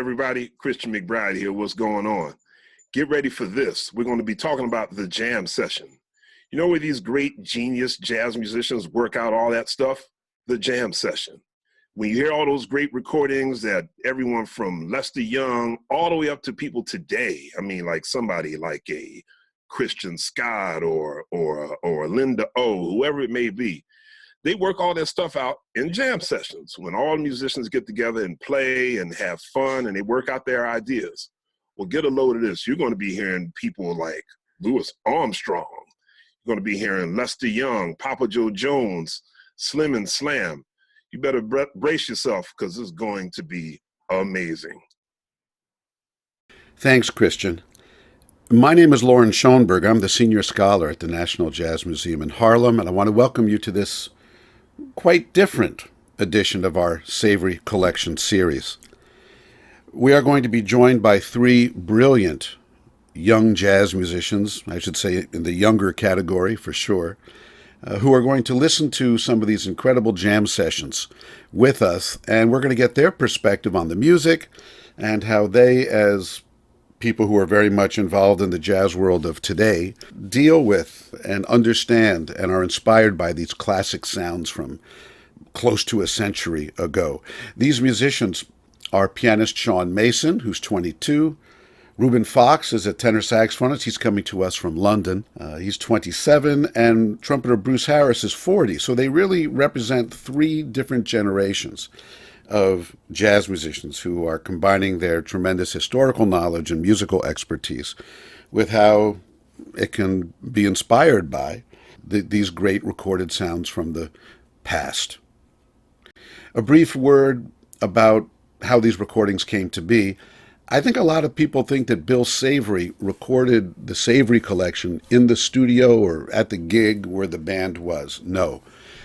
everybody. Christian McBride here. What's going on? Get ready for this. We're going to be talking about the jam session. You know where these great genius jazz musicians work out all that stuff? The jam session. When you hear all those great recordings that everyone from Lester Young all the way up to people today, I mean, like somebody like a Christian Scott or Linda O, whoever it may be, they work all that stuff out in jam sessions when all musicians get together and play and have fun and they work out their ideas. Well, get a load of this. You're going to be hearing people like Louis Armstrong. You're going to be hearing Lester Young, Papa Joe Jones, Slim and Slam. You better brace yourself because it's going to be amazing. Thanks, Christian. My name is Loren Schoenberg. I'm the senior scholar at the National Jazz Museum in Harlem, and I want to welcome you to this quite different edition of our Savory Collection series. We are going to be joined by three brilliant young jazz musicians, I should say in the younger category for sure, who are going to listen to some of these incredible jam sessions with us, and we're going to get their perspective on the music and how they, as people who are very much involved in the jazz world of today, deal with and understand and are inspired by these classic sounds from close to a century ago. These musicians are pianist Sean Mason, who's 22. Ruben Fox is a tenor saxophonist. He's coming to us from London. He's 27, and trumpeter Bruce Harris is 40. So they really represent three different generations of jazz musicians who are combining their tremendous historical knowledge and musical expertise with how it can be inspired by these great recorded sounds from the past. A brief word about how these recordings came to be. I think a lot of people think that Bill Savory recorded the Savory collection in the studio or at the gig where the band was. No.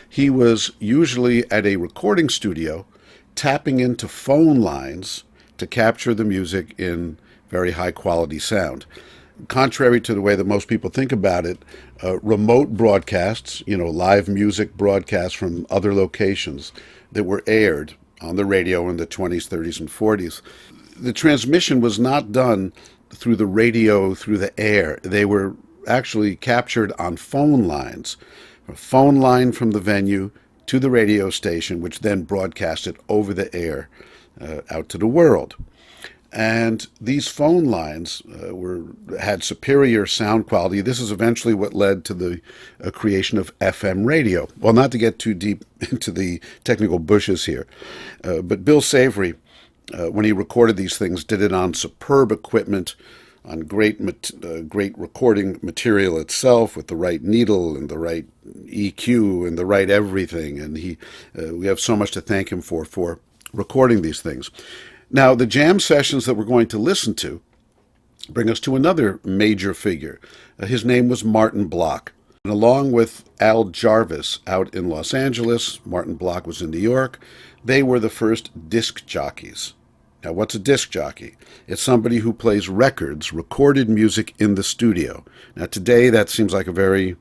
He was usually at a recording studio tapping into phone lines to capture the music in very high quality sound. Contrary to the way that most people think about it, remote broadcasts, live music broadcasts from other locations that were aired on the radio in the 20s, 30s, and 40s, the transmission was not done through the radio, through the air. They were actually captured on phone lines, a phone line from the venue to the radio station, which then broadcasted over the air out to the world. And these phone lines had superior sound quality. This is eventually what led to the creation of FM radio. Well, not to get too deep into the technical bushes here, but Bill Savory, when he recorded these things, did it on superb equipment, on great recording material itself, with the right needle and the right EQ and the right everything. And we have so much to thank him for recording these things. Now, the jam sessions that we're going to listen to bring us to another major figure. His name was Martin Block. And along with Al Jarvis out in Los Angeles, Martin Block was in New York, they were the first disc jockeys. Now, what's a disc jockey? It's somebody who plays records, recorded music in the studio. Now, today, that seems like a very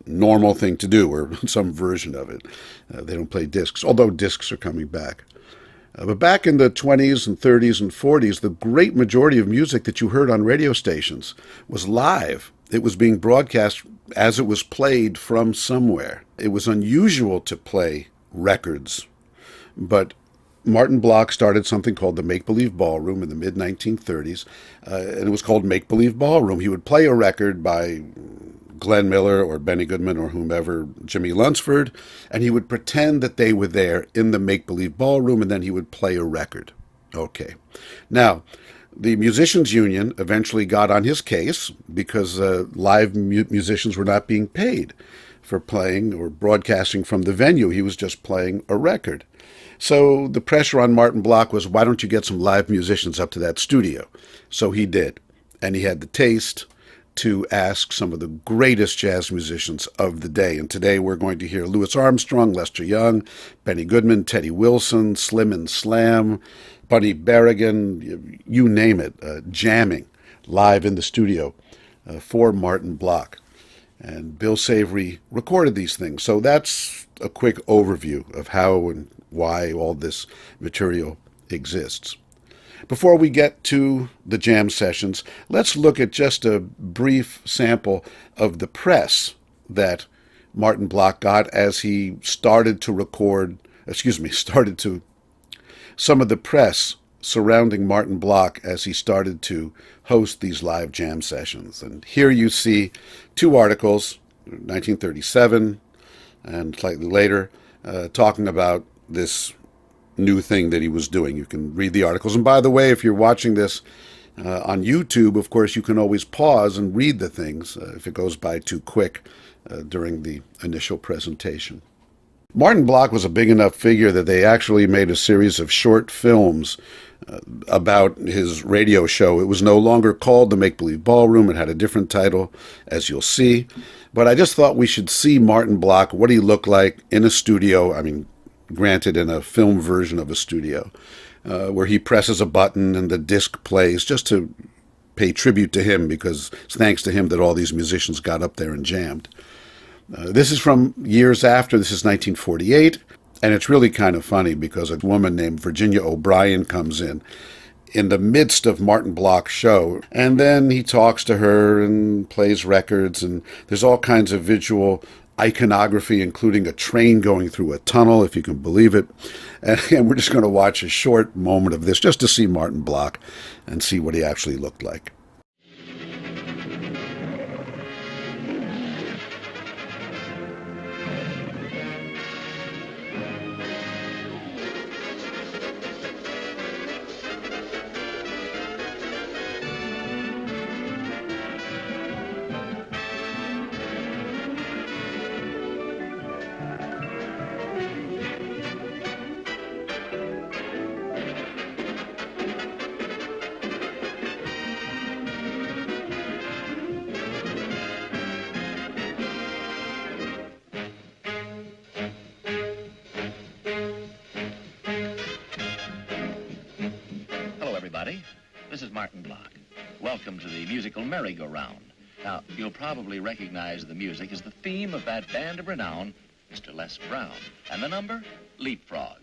normal thing to do, or some version of it. They don't play discs, although discs are coming back. But back in the 20s and 30s and 40s, the great majority of music that you heard on radio stations was live. It was being broadcast as it was played from somewhere. It was unusual to play records, but Martin Block started something called the Make-Believe Ballroom in the mid-1930s, and it was called Make-Believe Ballroom. He would play a record by Glenn Miller or Benny Goodman or whomever, Jimmy Lunsford, and he would pretend that they were there in the Make-Believe Ballroom, and then he would play a record. Okay. Now, the Musicians Union eventually got on his case because live musicians were not being paid for playing or broadcasting from the venue. He was just playing a record. So the pressure on Martin Block was, why don't you get some live musicians up to that studio? So he did. And he had the taste to ask some of the greatest jazz musicians of the day. And today we're going to hear Louis Armstrong, Lester Young, Benny Goodman, Teddy Wilson, Slim and Slam, Buddy Berigan, you name it, jamming live in the studio for Martin Block. And Bill Savory recorded these things. So that's a quick overview of how and why all this material exists. Before we get to the jam sessions, let's look at just a brief sample of the press that Martin Block got as he started to some of the press surrounding Martin Block as he started to host these live jam sessions. And here you see two articles, 1937 and slightly later, talking about this new thing that he was doing. You can read the articles. And by the way, if you're watching this on YouTube, of course, you can always pause and read the things if it goes by too quick during the initial presentation. Martin Block was a big enough figure that they actually made a series of short films about his radio show. It was no longer called the Make Believe Ballroom. It had a different title, as you'll see. But I just thought we should see Martin Block, what he looked like in a studio. I mean, granted, in a film version of a studio, where he presses a button and the disc plays, just to pay tribute to him, because it's thanks to him that all these musicians got up there and jammed. This is from years after. This is 1948, and it's really kind of funny because a woman named Virginia O'Brien comes in the midst of Martin Block's show, and then he talks to her and plays records, and there's all kinds of visual iconography, including a train going through a tunnel, if you can believe it. And we're just going to watch a short moment of this just to see Martin Block and see what he actually looked like. This is Martin Block. Welcome to the musical merry-go-round. Now, you'll probably recognize the music as the theme of that band of renown, Mr. Les Brown. And the number? Leapfrog.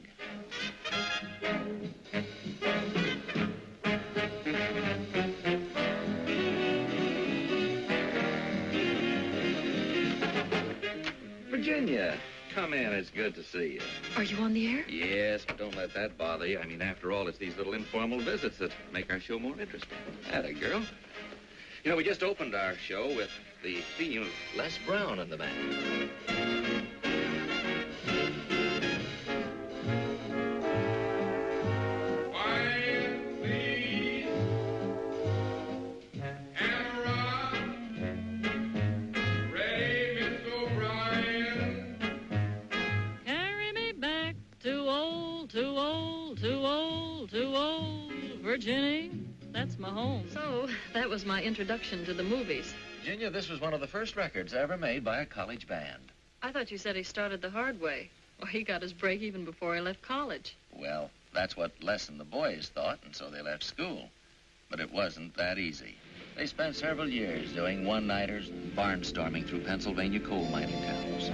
Virginia, come in. It's good to see you. Are you on the air? Yes, but don't let that bother you. I mean, after all, it's these little informal visits that make our show more interesting. Atta girl. You know, we just opened our show with the theme of Les Brown and the band. Virginia, that's my home. So, that was my introduction to the movies. Virginia, this was one of the first records ever made by a college band. I thought you said he started the hard way. Well, he got his break even before he left college. Well, that's what Les and the boys thought, and so they left school. But it wasn't that easy. They spent several years doing one-nighters and barnstorming through Pennsylvania coal mining towns.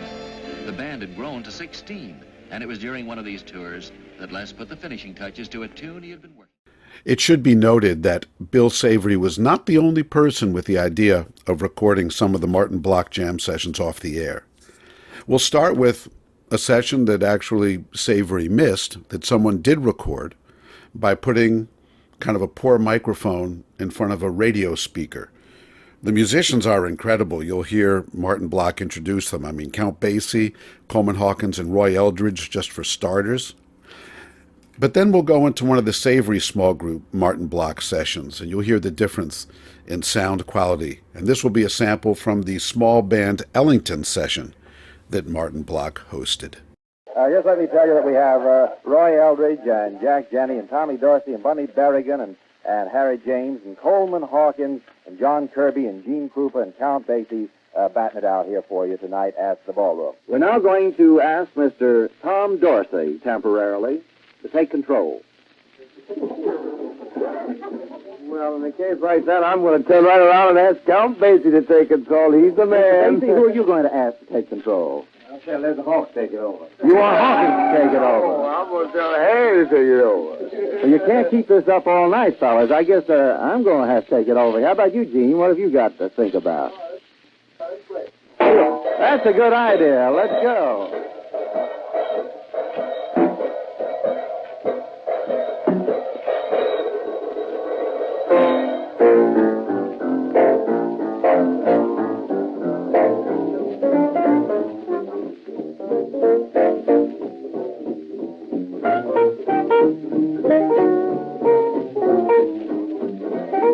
The band had grown to 16, and it was during one of these tours that Les put the finishing touches to a tune he had been working. It should be noted that Bill Savory was not the only person with the idea of recording some of the Martin Block jam sessions off the air. We'll start with a session that actually Savory missed, that someone did record, by putting kind of a poor microphone in front of a radio speaker. The musicians are incredible. You'll hear Martin Block introduce them. I mean, Count Basie, Coleman Hawkins, and Roy Eldridge, just for starters. But then we'll go into one of the Savory small group Martin Block sessions, and you'll hear the difference in sound quality. And this will be a sample from the small band Ellington session that Martin Block hosted. Just let me tell you that we have Roy Eldridge and Jack Jenney and Tommy Dorsey and Bunny Berigan and Harry James and Coleman Hawkins and John Kirby and Gene Krupa and Count Basie batting it out here for you tonight at the ballroom. We're now going to ask Mr. Tom Dorsey temporarily to take control. Well, in a case like that, I'm going to turn right around and ask Count Basie to take control. He's the man. Basie, who are you going to ask to take control? I said let the Hawks take it over. You want Hawkins to take it over? Oh, I'm going to tell Harry to take it over. Well, you can't keep this up all night, fellas. I guess I'm going to have to take it over. How about you, Gene? What have you got to think about? That's a good idea. Let's go.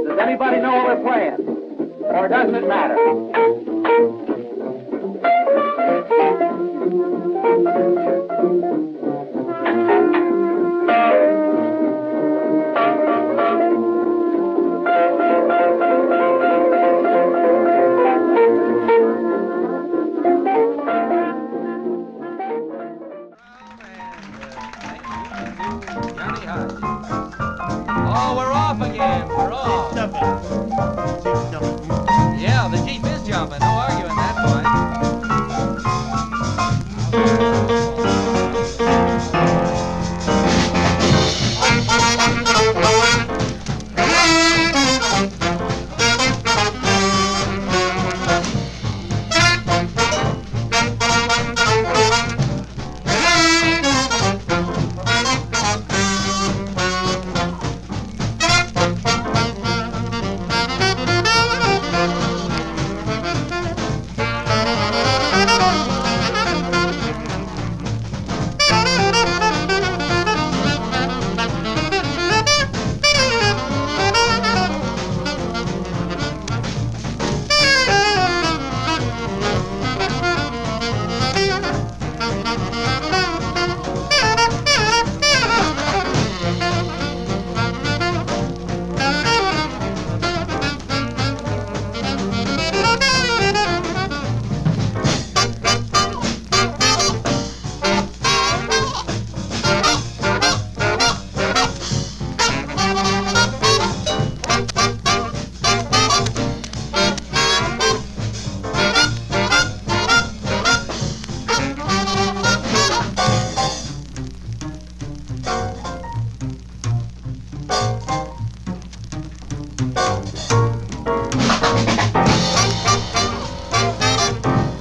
Does anybody know what we're playing? Or doesn't it matter? Oh, we're off again. We're off. Yeah, the Jeep is jumping. No arguing that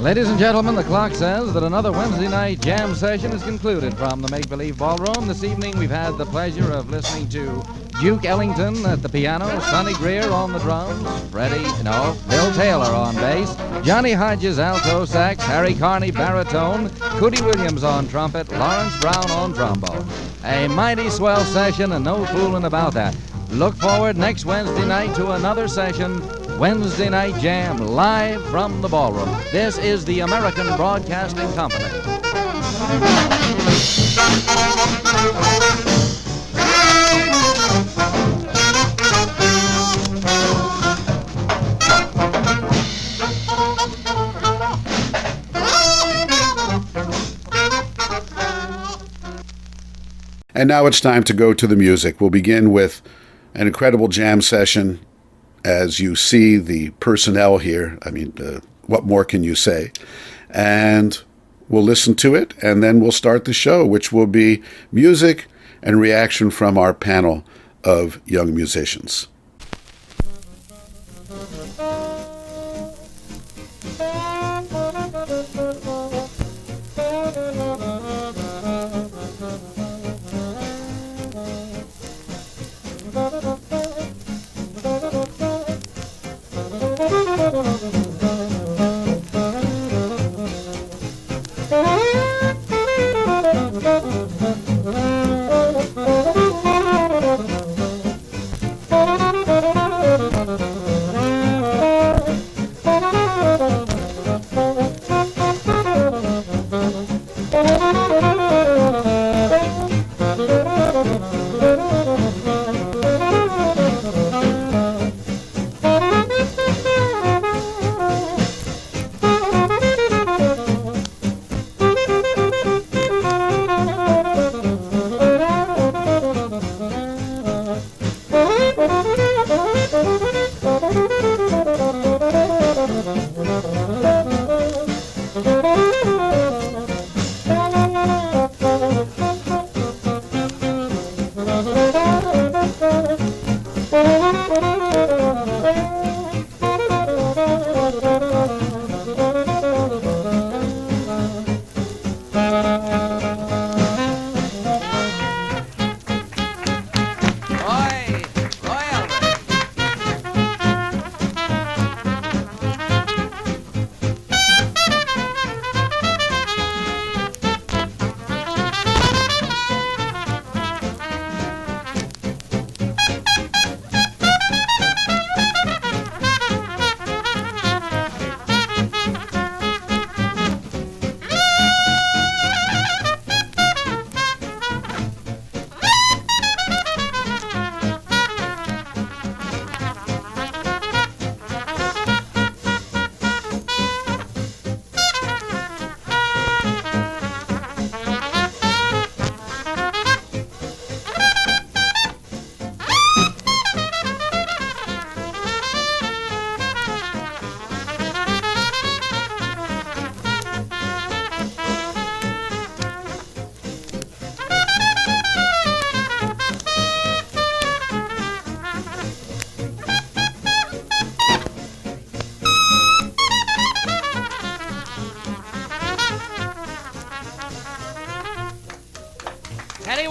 Ladies and gentlemen, the clock says that another Wednesday night jam session is concluded from the Make Believe Ballroom. This evening we've had the pleasure of listening to Duke Ellington at the piano, Sonny Greer on the drums, Bill Taylor on bass, Johnny Hodges alto sax, Harry Carney baritone, Cootie Williams on trumpet, Lawrence Brown on trombone. A mighty swell session and no fooling about that. Look forward next Wednesday night to another session, Wednesday Night Jam, live from the ballroom. This is the American Broadcasting Company. And now it's time to go to the music. We'll begin with an incredible jam session. As you see the personnel here, what more can you say? And we'll listen to it, and then we'll start the show, which will be music and reaction from our panel of young musicians.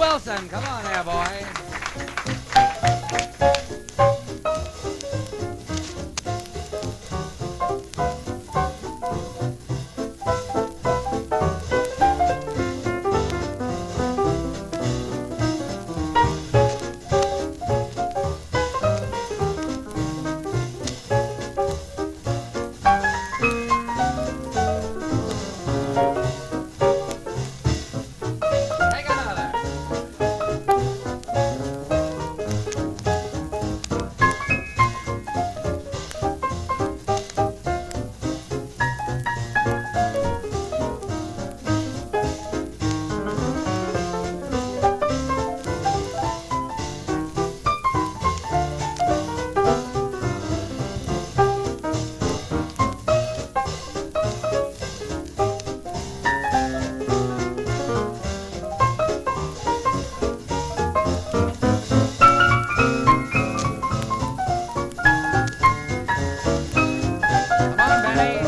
Wilson, come on there, boy. Take another. Come on, Benny.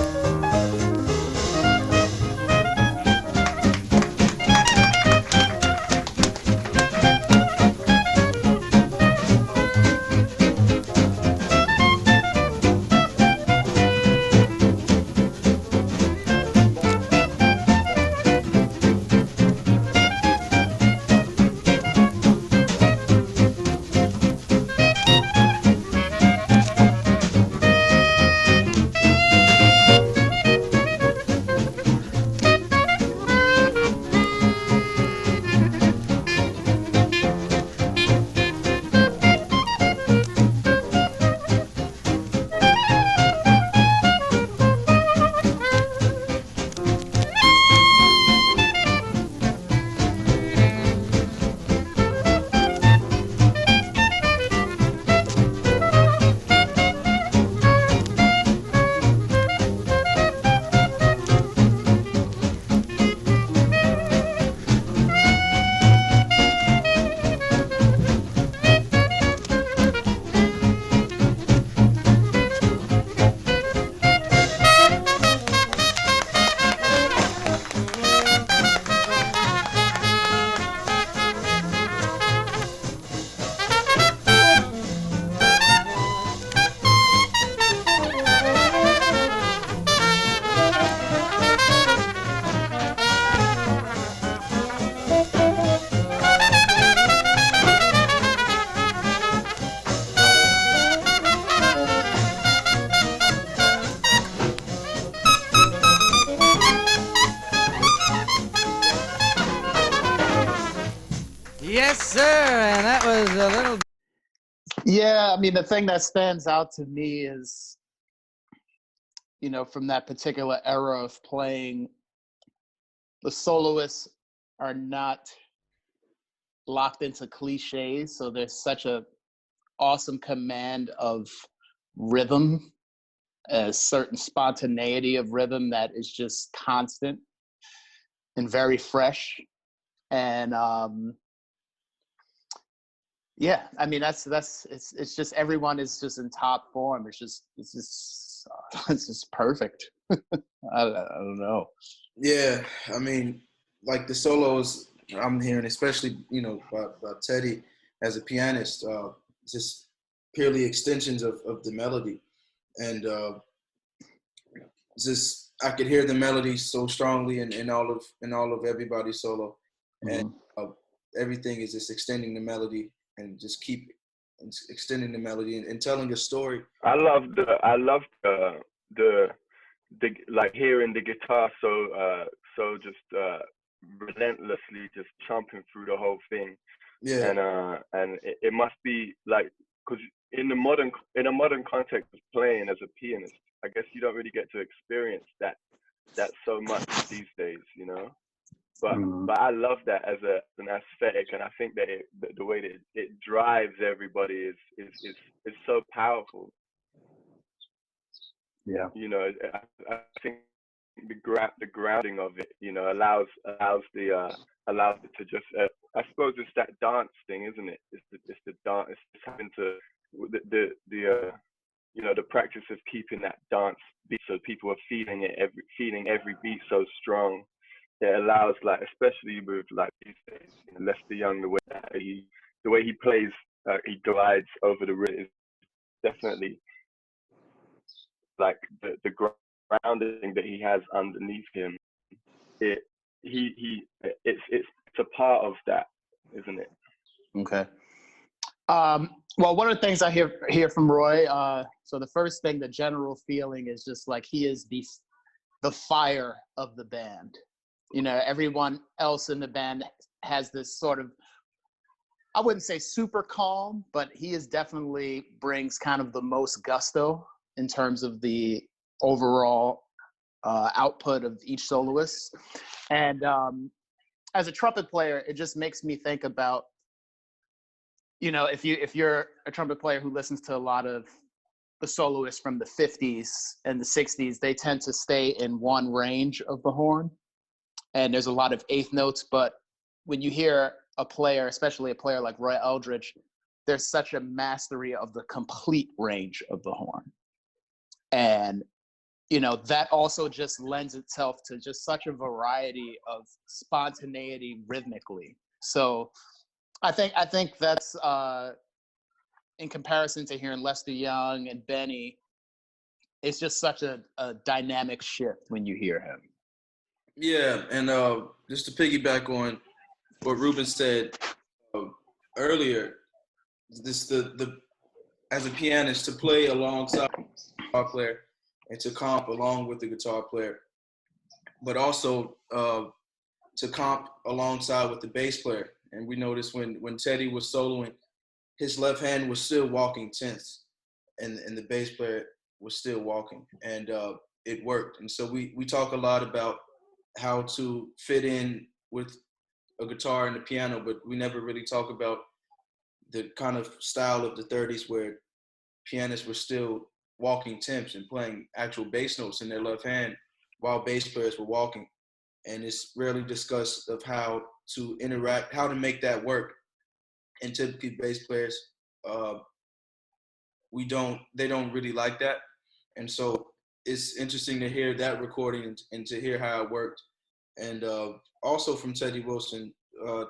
Yes, sir. And that was a little. Yeah, I mean, the thing that stands out to me is, from that particular era of playing, the soloists are not locked into cliches. So there's such a awesome command of rhythm, a certain spontaneity of rhythm that is just constant and very fresh. And yeah, I mean it's just everyone is just in top form. It's just it's just perfect. I don't know. Yeah, I mean, like the solos I'm hearing, especially by Teddy as a pianist, just purely extensions of the melody, and just I could hear the melody so strongly in all of everybody's solo, and everything is just extending the melody and just keep extending the melody and telling a story. I love the like hearing the guitar so just relentlessly just chomping through the whole thing. Yeah. And it must be like, because in a modern context of playing as a pianist, I guess you don't really get to experience that so much these days, But I love that as an aesthetic, and I think that the way that it drives everybody is so powerful. Yeah. I think the grounding of it, allows it to just. I suppose it's that dance thing, isn't it? It's the dance. It's just having to the practice of keeping that dance beat, so people are feeling every beat so strong. it allows, like, especially with like these days, Lester Young, the way he plays, he glides over the rhythm is definitely like the grounding that he has underneath him. It's a part of that, isn't it? Okay. Well, one of the things I hear from Roy, so the first thing, the general feeling is just like he is the fire of the band. You know, everyone else in the band has this sort of, I wouldn't say super calm, but he is definitely brings kind of the most gusto in terms of the overall output of each soloist. And as a trumpet player, it just makes me think about, you know, if you're a trumpet player who listens to a lot of the soloists from the 50s and the 60s, they tend to stay in one range of the horn. And there's a lot of eighth notes, but when you hear a player, especially a player like Roy Eldridge, there's such a mastery of the complete range of the horn. And, you know, that also just lends itself to just such a variety of spontaneity rhythmically. So I think that's, in comparison to hearing Lester Young and Benny, it's just such a dynamic shift when you hear him. Yeah, and just to piggyback on what Ruben said earlier, the as a pianist, to play alongside the guitar player and to comp along with the guitar player, but also to comp alongside with the bass player. And we noticed when Teddy was soloing, his left hand was still walking tenths, and the bass player was still walking, and it worked. And so we talk a lot about how to fit in with a guitar and a piano, but we never really talk about the kind of style of the 30s where pianists were still walking temps and playing actual bass notes in their left hand while bass players were walking. And it's rarely discussed of how to interact, how to make that work. And typically bass players, they don't really like that. And so it's interesting to hear that recording and to hear how it worked. And also from Teddy Wilson,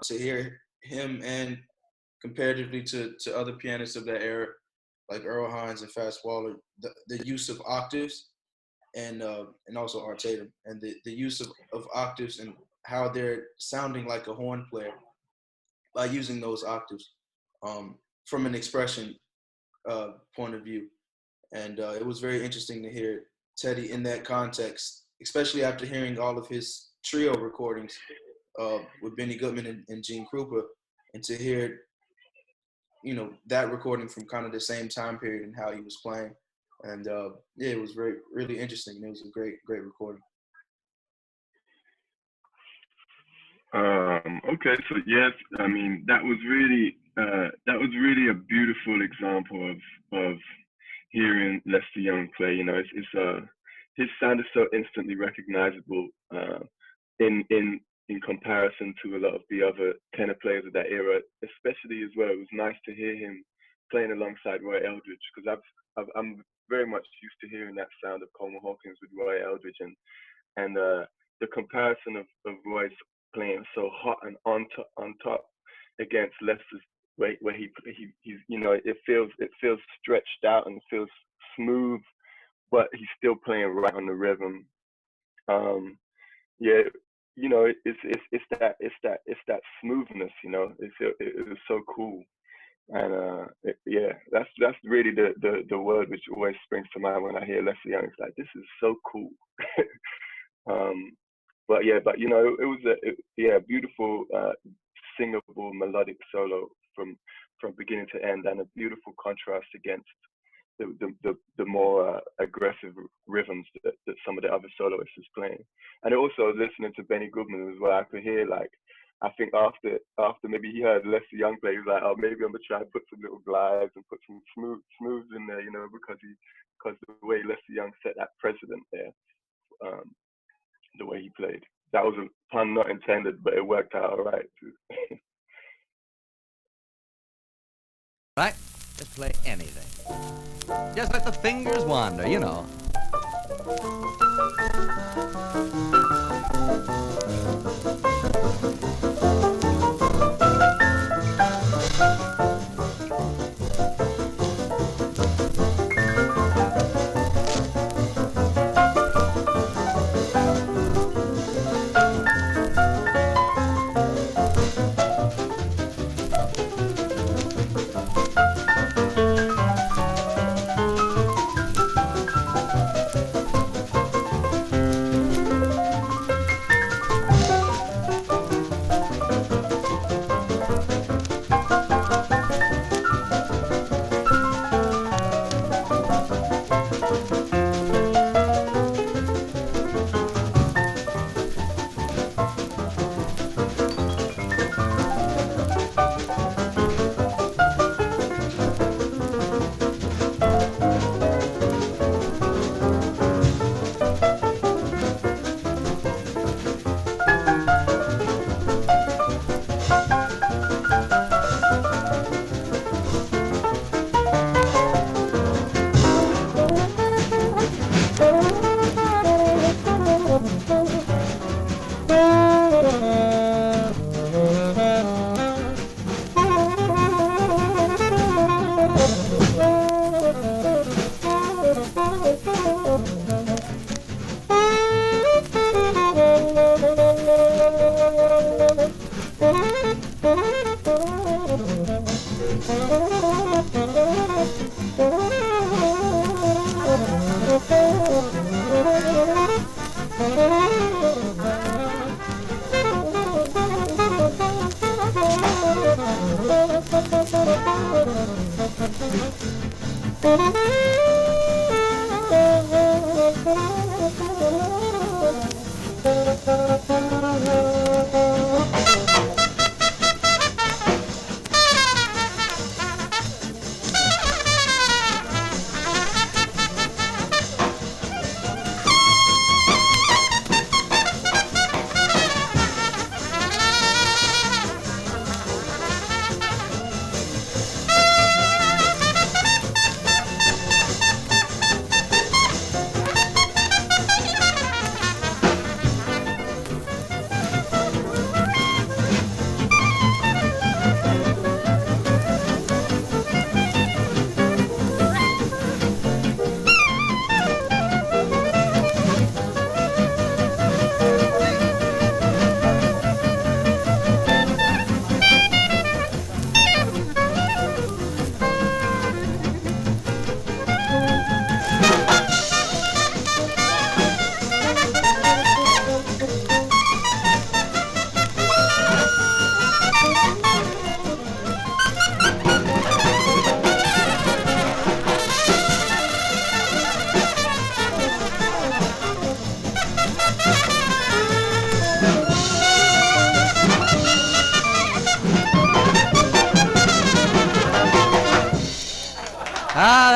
to hear him and comparatively to other pianists of that era, like Earl Hines and Fats Waller, the use of octaves and also Art Tatum, and the use of octaves and how they're sounding like a horn player by using those octaves from an expression point of view. And it was very interesting to hear Teddy in that context, especially after hearing all of his trio recordings with Benny Goodman and Gene Krupa, and to hear, you know, that recording from kind of the same time period and how he was playing. And yeah, it was really interesting. It was a great recording. Okay, so yes, I mean that was really a beautiful example of hearing Lester Young play. You know, his sound is so instantly recognizable in comparison to a lot of the other tenor players of that era, especially as well. It was nice to hear him playing alongside Roy Eldridge, because I'm very much used to hearing that sound of Coleman Hawkins with Roy Eldridge, and the comparison of Roy's playing so hot and on top against Lester's where he's, you know, it feels stretched out and feels smooth, but he's still playing right on the rhythm. Yeah, you know, it's that smoothness, you know. It was so cool. And yeah, that's really the word which always springs to mind when I hear Lester Young. It's like, this is so cool. But you know, it was a beautiful singable melodic solo from beginning to end, and a beautiful contrast against the more aggressive rhythms that some of the other soloists is playing. And also listening to Benny Goodman as well, I could hear, like, I think after maybe he heard Lester Young play, he was like, oh, maybe I'm gonna try to put some little glides and put some smooths in there, you know, because the way Lester Young set that precedent there, the way he played. That was a pun not intended, but it worked out all right too. Right? Just play anything. Just let the fingers wander, you know.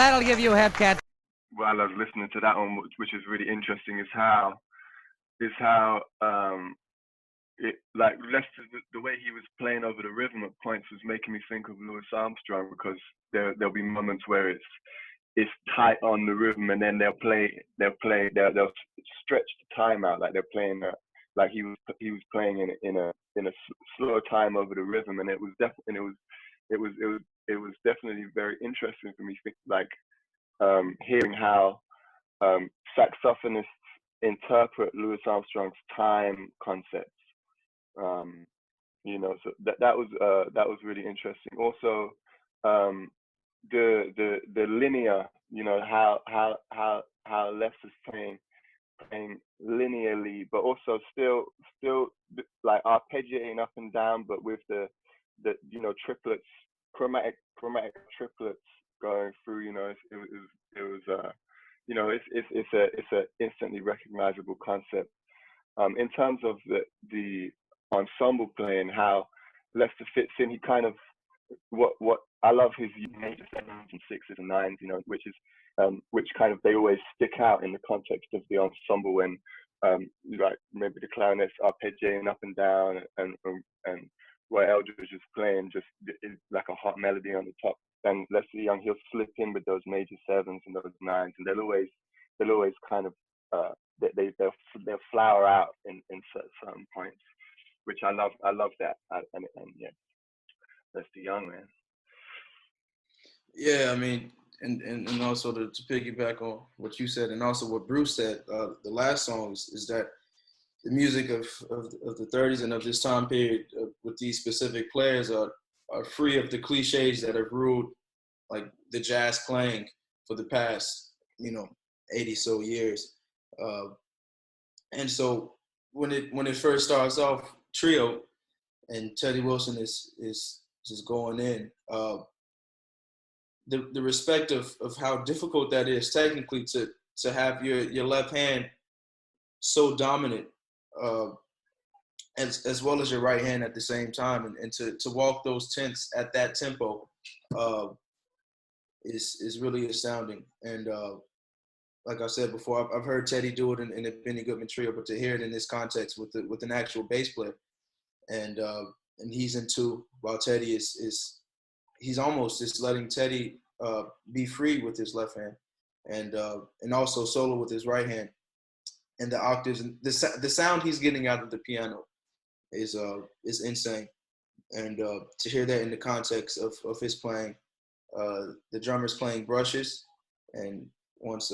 That'll give you Hepcat. While I was listening to that one, which is really interesting, is how it, like Lester, the way he was playing over the rhythm at points was making me think of Louis Armstrong, because there'll be moments where it's tight on the rhythm, and then they'll stretch the time out, like they're playing like he was playing in a slow time over the rhythm, and it was definitely very interesting for me, hearing how saxophonists interpret Louis Armstrong's time concepts. So that was really interesting. Also, the linear, how Lester's playing linearly, but also still like arpeggiating up and down, but with the triplets, chromatic triplets going through. It's a instantly recognizable concept. In terms of the ensemble playing, how Lester fits in, he kind of what I love his major sevens and sixes and nines, which kind of, they always stick out in the context of the ensemble when like maybe the clarinet's arpeggiating up and down, and where Eldridge is playing just like a hot melody on the top, and Lester Young, he'll slip in with those major sevens and those nines, and they'll always kind of they'll flower out in certain points, which I love that, and yeah, Lester Young, man. Yeah, I mean, and also to piggyback on what you said, and also what Bruce said, the last songs, is that the music of the 30s and of this time period with these specific players are free of the cliches that have ruled like the jazz playing for the past 80 so years. And so when it first starts off trio and Teddy Wilson is just going in, the respect of how difficult that is technically to have your left hand so dominant, as well as your right hand at the same time, and to walk those tenths at that tempo is really astounding. And like I said before, I've heard Teddy do it in a Benny Goodman trio, but to hear it in this context with an actual bass player, and he's in two, while Teddy is he's almost just letting Teddy be free with his left hand, and also solo with his right hand, and the octaves and the sound he's getting out of the piano is insane. And to hear that in the context of his playing, the drummer's playing brushes, and once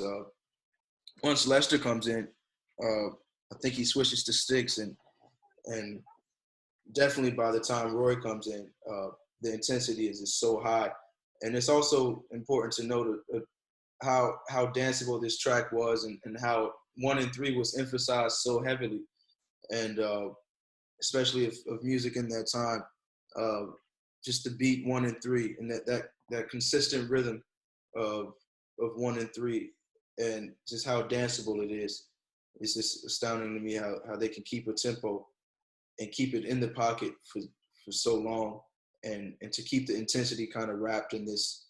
Lester comes in, I think he switches to sticks, and definitely by the time Roy comes in, the intensity is just so high. And it's also important to note how danceable this track was, and how 1 and 3 was emphasized so heavily. And especially of music in that time, just the beat 1 and 3, and that consistent rhythm of 1 and 3, and just how danceable it is. It's just astounding to me how they can keep a tempo and keep it in the pocket for so long, and to keep the intensity kind of wrapped in this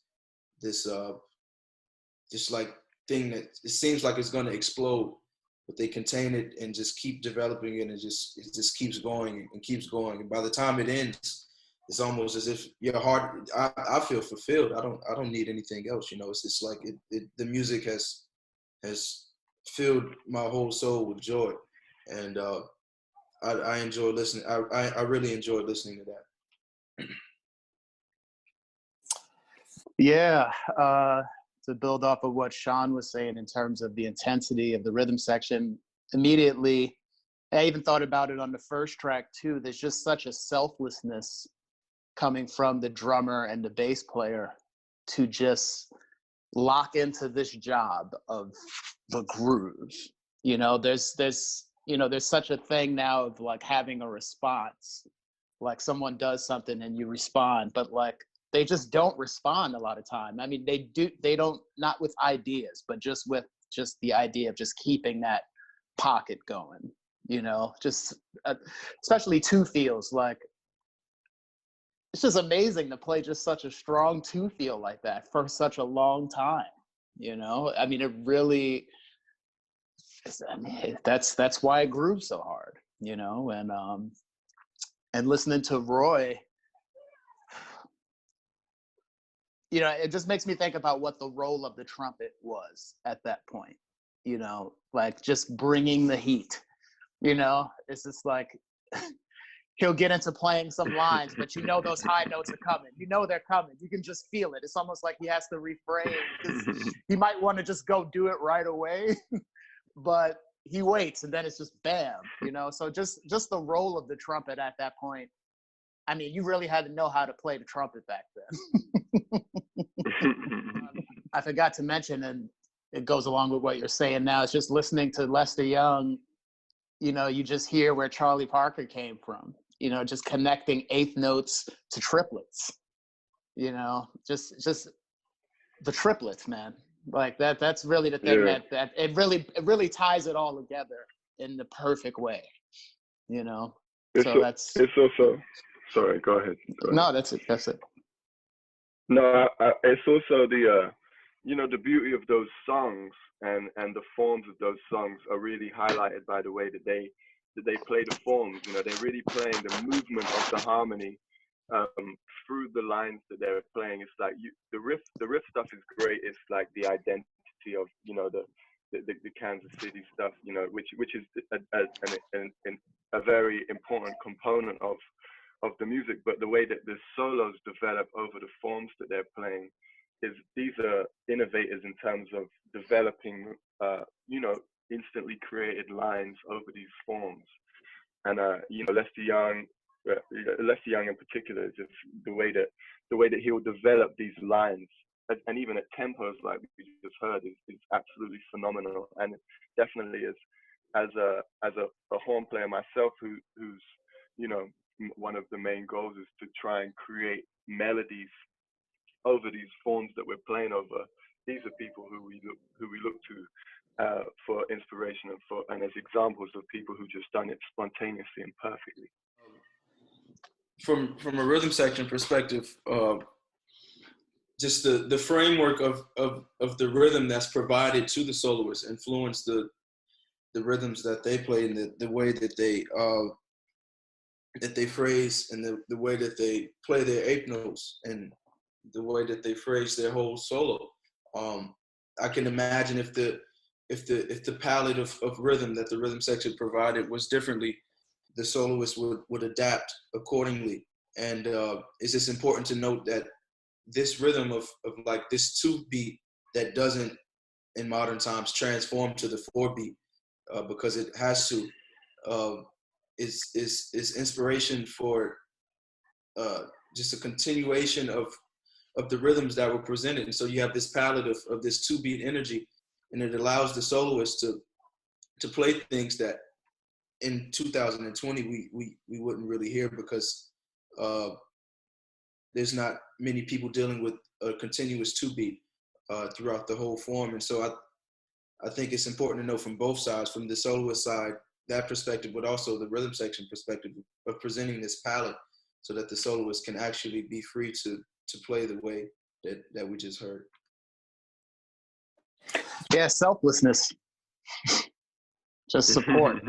like thing that it seems like it's going to explode, but they contain it and just keep developing it, and it just keeps going and keeps going. And by the time it ends, it's almost as if your heart, I feel fulfilled. I don't need anything else. It's just like the music has filled my whole soul with joy. And I enjoy listening. I really enjoyed listening to that. Yeah, to build off of what Sean was saying in terms of the intensity of the rhythm section, immediately, I even thought about it on the first track too. There's just such a selflessness coming from the drummer and the bass player to just lock into this job of the groove. There's such a thing now of like having a response, like someone does something and you respond, but like they just don't respond a lot of time. I mean, they don't, not with ideas, but just with the idea of just keeping that pocket going, just especially two feels. Like, it's just amazing to play just such a strong two feel like that for such a long time. I mean, it really, that's why it grooves so hard, and listening to Roy, it just makes me think about what the role of the trumpet was at that point, like just bringing the heat, it's just like, he'll get into playing some lines, but those high notes are coming. They're coming. You can just feel it. It's almost like he has to refrain, because he might want to just go do it right away, but he waits, and then it's just bam, So just the role of the trumpet at that point. I mean, you really had to know how to play the trumpet back then. I forgot to mention, and it goes along with what you're saying now, it's just listening to Lester Young, you just hear where Charlie Parker came from, just connecting eighth notes to triplets, just the triplets, man. Like that's really the thing, that it really ties it all together in the perfect way, It's also, sorry, go ahead. No, that's it. No, it's also the beauty of those songs and the forms of those songs are really highlighted by the way that they play the forms. They're really playing the movement of the harmony through the lines that they're playing. It's like the riff stuff is great. It's like the identity of the Kansas City stuff, which is a very important component of the music. But the way that the solos develop over the forms that they're playing these are innovators in terms of developing instantly created lines over these forms. And Lester Young in particular, just the way that he'll develop these lines, and even at tempos like we just heard, is absolutely phenomenal. And definitely as a horn player myself, who's one of the main goals is to try and create melodies over these forms that we're playing over. These are people who we look to for inspiration and as examples of people who just done it spontaneously and perfectly. From a rhythm section perspective, just the framework of the rhythm that's provided to the soloists influence the rhythms that they play, and the way that they phrase, and the way that they play their eighth notes, and the way that they phrase their whole solo. I can imagine if the palette of rhythm that the rhythm section provided was differently, the soloist would adapt accordingly. And it's just important to note that this rhythm of like this 2-beat that doesn't in modern times transform to the 4-beat, because it has to, is inspiration for just a continuation of the rhythms that were presented. And so you have this palette of this 2-beat energy, and it allows the soloist to play things that in 2020 we wouldn't really hear, because there's not many people dealing with a continuous 2-beat throughout the whole form. And so I think it's important to know from both sides, from the soloist side, that perspective, but also the rhythm section perspective of presenting this palette, so that the soloist can actually be free to play the way that we just heard. Yeah, selflessness. Just support.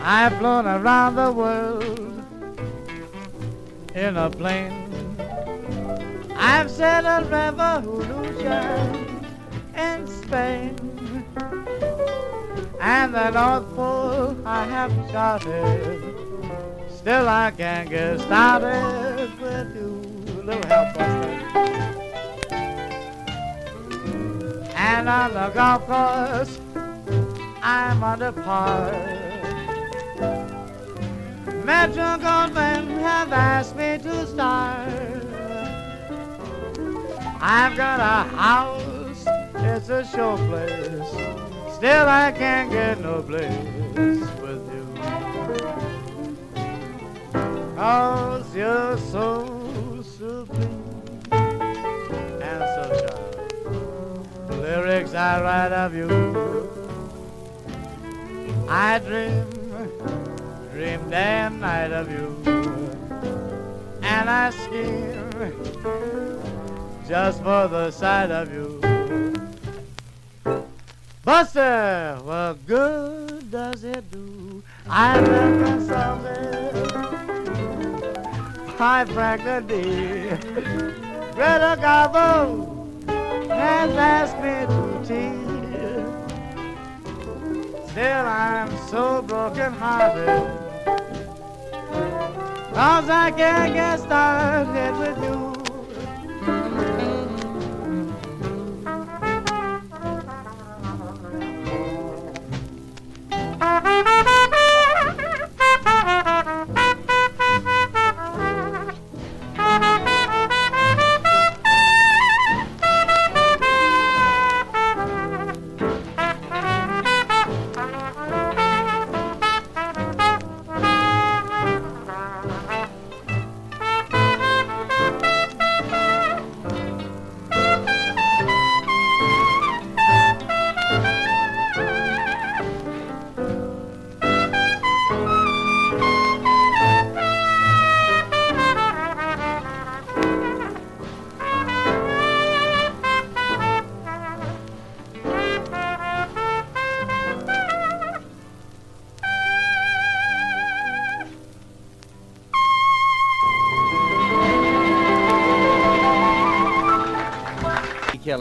I've flown around the world in a plane. I've said a revolution in Spain, and the North Pole I have charted. Still I can't get started with you, little help buster. And on the golf course I'm under par. Metro Goodman have asked me to start. I've got a house, it's a show place. Still I can't get no place with you. 'Cause you're so supreme and so sharp. The lyrics I write of you, I dream day and night of you, and I scheme just for the sight of you. Buster, what good does it do? I've been consulted by Frank the D. Greta Garbo has asked me to tea. Still I'm so broken-hearted, 'cause I can't get started with you.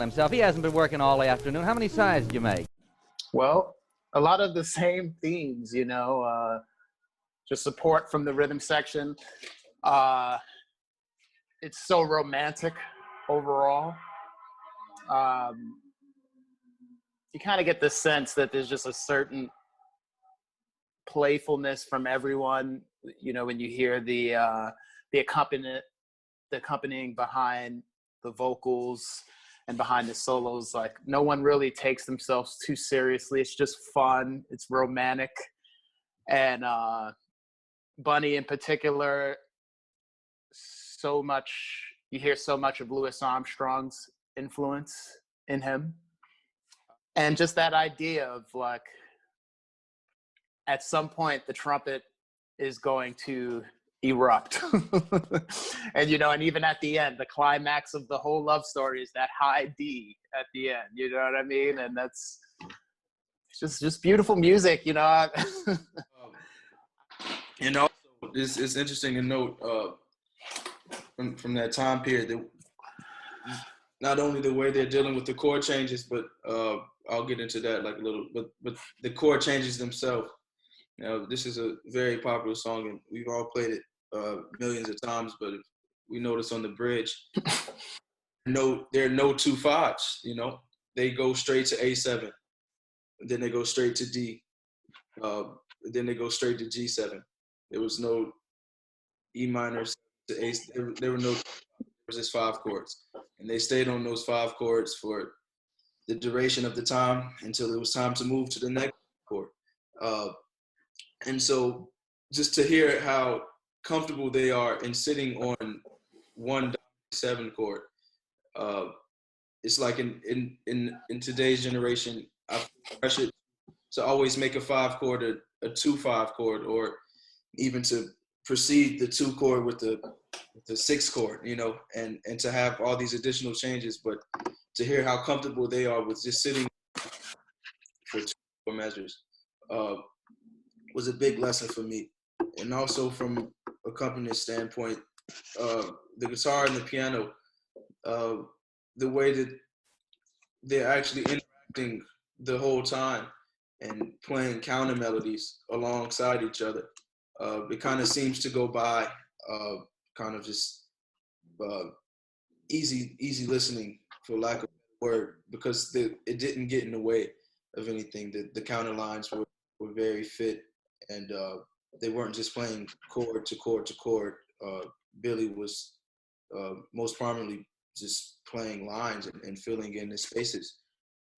himself. He hasn't been working all afternoon. How many sides did you make? Well, a lot of the same themes, you know, just support from the rhythm section. It's so romantic overall. You kind of get the sense that there's just a certain playfulness from everyone, you know, when you hear the accompanying behind the vocals and behind the solos. Like, no one really takes themselves too seriously. It's just fun. It's romantic. And Bunny in particular, you hear so much of Louis Armstrong's influence in him. And just that idea of, like, at some point the trumpet is going to erupt. And, you know, and even at the end, the climax of the whole love story is that high D at the end, you know what I mean? And that's just beautiful music, you know. And also, it's interesting to note from that time period that not only the way they're dealing with the chord changes, but I'll get into that like a little, but the chord changes themselves. You know, this is a very popular song, and we've all played it millions of times. But if we notice on the bridge, there are no 2 5s. You know, they go straight to A7, then they go straight to D, then they go straight to G7. There was no E minor to A. There were no. There was just 5 chords, and they stayed on those 5 chords for the duration of the time until it was time to move to the next chord. And so, just to hear how comfortable they are in sitting on one 7 chord, it's like in today's generation, I feel pressured to always make a 5 chord a 2 5 chord, or even to precede the 2 chord with the 6 chord, you know, and to have all these additional changes, but to hear how comfortable they are with just sitting for 2 measures was a big lesson for me. And also from accompanist standpoint, the guitar and the piano, the way that they're actually interacting the whole time and playing counter melodies alongside each other, it kind of seems to go by kind of just easy listening, for lack of a word, because it didn't get in the way of anything. The counter lines were very fit, and they weren't just playing chord to chord to chord. Billy was most prominently just playing lines and filling in the spaces.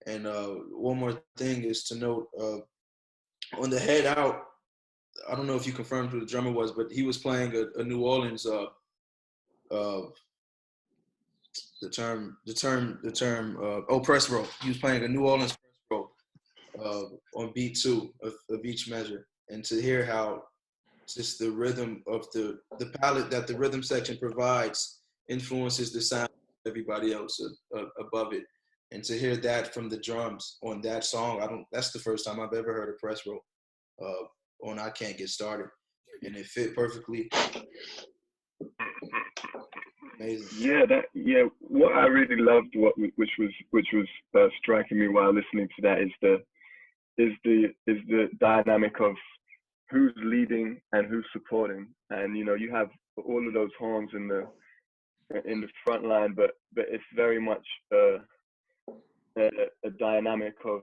And one more thing is to note, on the head out, I don't know if you confirmed who the drummer was, but he was playing a New Orleans, press roll. He was playing a New Orleans press roll on beat 2 of each measure. And to hear how just the rhythm of the palette that the rhythm section provides influences the sound of everybody else above it. And to hear that from the drums on that song, that's the first time I've ever heard a press roll on I Can't Get Started. And it fit perfectly. Amazing. What I really loved, which was striking me while listening to that, is the dynamic of who's leading and who's supporting. And, you know, you have all of those horns in the front line, but it's very much a dynamic of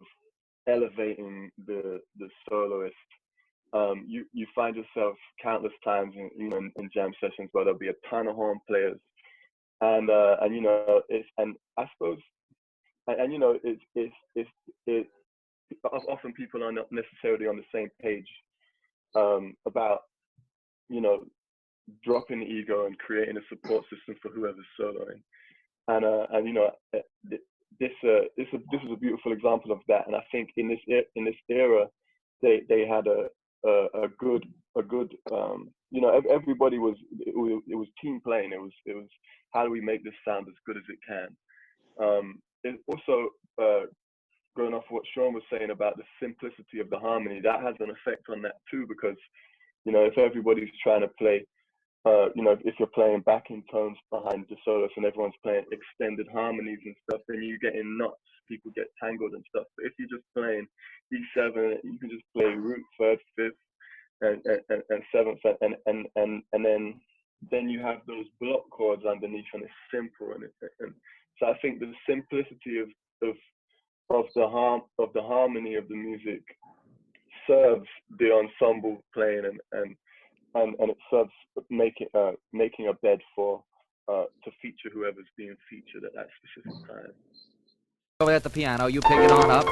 elevating the soloist. You find yourself countless times in jam sessions where there'll be a ton of horn players, and you know, I suppose often people are not necessarily on the same page about, you know, dropping the ego and creating a support system for whoever's soloing, and you know, this is a beautiful example of that. And I think in this era, they had a good you know, everybody it was team playing. It was how do we make this sound as good as it can. It also, going off what Sean was saying about the simplicity of the harmony, that has an effect on that too, because, you know, if everybody's trying to play you know, if you're playing backing tones behind the solos and everyone's playing extended harmonies and stuff, then you get in knots. People get tangled and stuff. But if you're just playing E7, you can just play root, third, fifth, and seventh, and then you have those block chords underneath, and it's simple. And so I think the simplicity of the harmony of the music serves the ensemble playing, and it serves making a bed for to feature whoever's being featured at that specific time. Over at the piano, you pick it on up.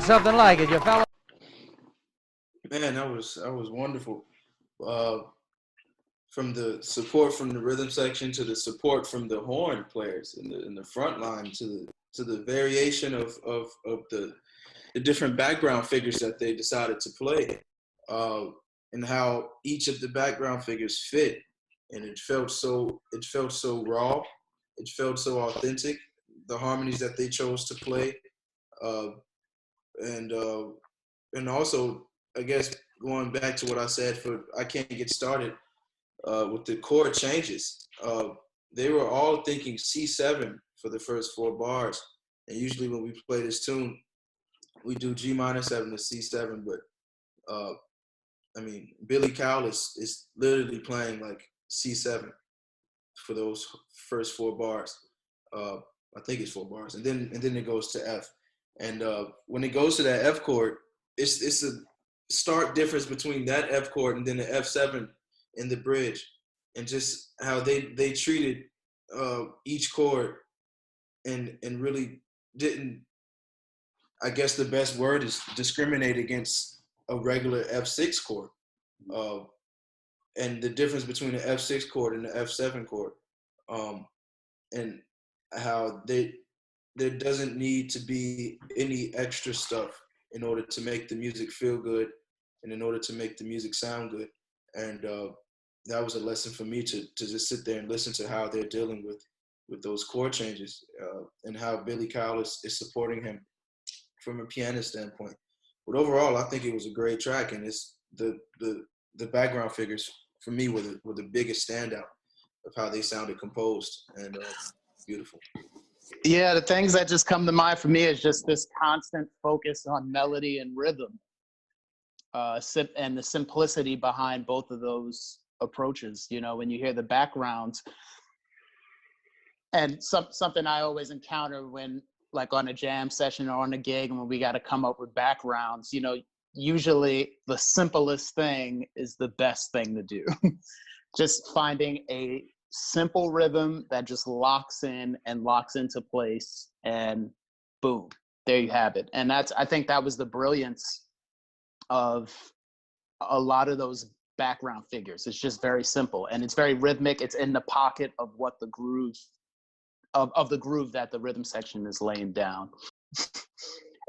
that's something like it. You fellas. Man, that was wonderful. From the support from the rhythm section to the support from the horn players in the front line to the variation of the different background figures that they decided to play, and how each of the background figures fit, and it felt so raw, it felt so authentic. The harmonies that they chose to play, and also, I guess, going back to what I said for I Can't Get Started, with the chord changes, they were all thinking C7 for the first 4 bars. And usually when we play this tune, we do G minor 7 to C7, but I mean, Billy Cowell is literally playing like C7 for those first 4 bars. I think it's 4 bars, and then it goes to F. And when it goes to that F chord, it's a stark difference between that F chord and then the F7 in the bridge, and just how they treated each chord and really didn't, I guess the best word is discriminate against a regular F6 chord, and the difference between the F6 chord and the F7 chord, and how there doesn't need to be any extra stuff in order to make the music feel good and in order to make the music sound good. And that was a lesson for me to just sit there and listen to how they're dealing with those chord changes, and how Billy Cowell is supporting him from a pianist standpoint. But overall, I think it was a great track, and it's the background figures for me were the biggest standout of how they sounded composed, and beautiful. Yeah, the things that just come to mind for me is just this constant focus on melody and rhythm, and the simplicity behind both of those approaches. You know, when you hear the backgrounds, and something I always encounter when, like, on a jam session or on a gig, and when we got to come up with backgrounds, you know, usually the simplest thing is the best thing to do. Just finding a simple rhythm that just locks in and locks into place, and boom, there you have it. And I think that was the brilliance of a lot of those background figures. It's just very simple, and it's very rhythmic. It's in the pocket of what the groove of the groove that the rhythm section is laying down.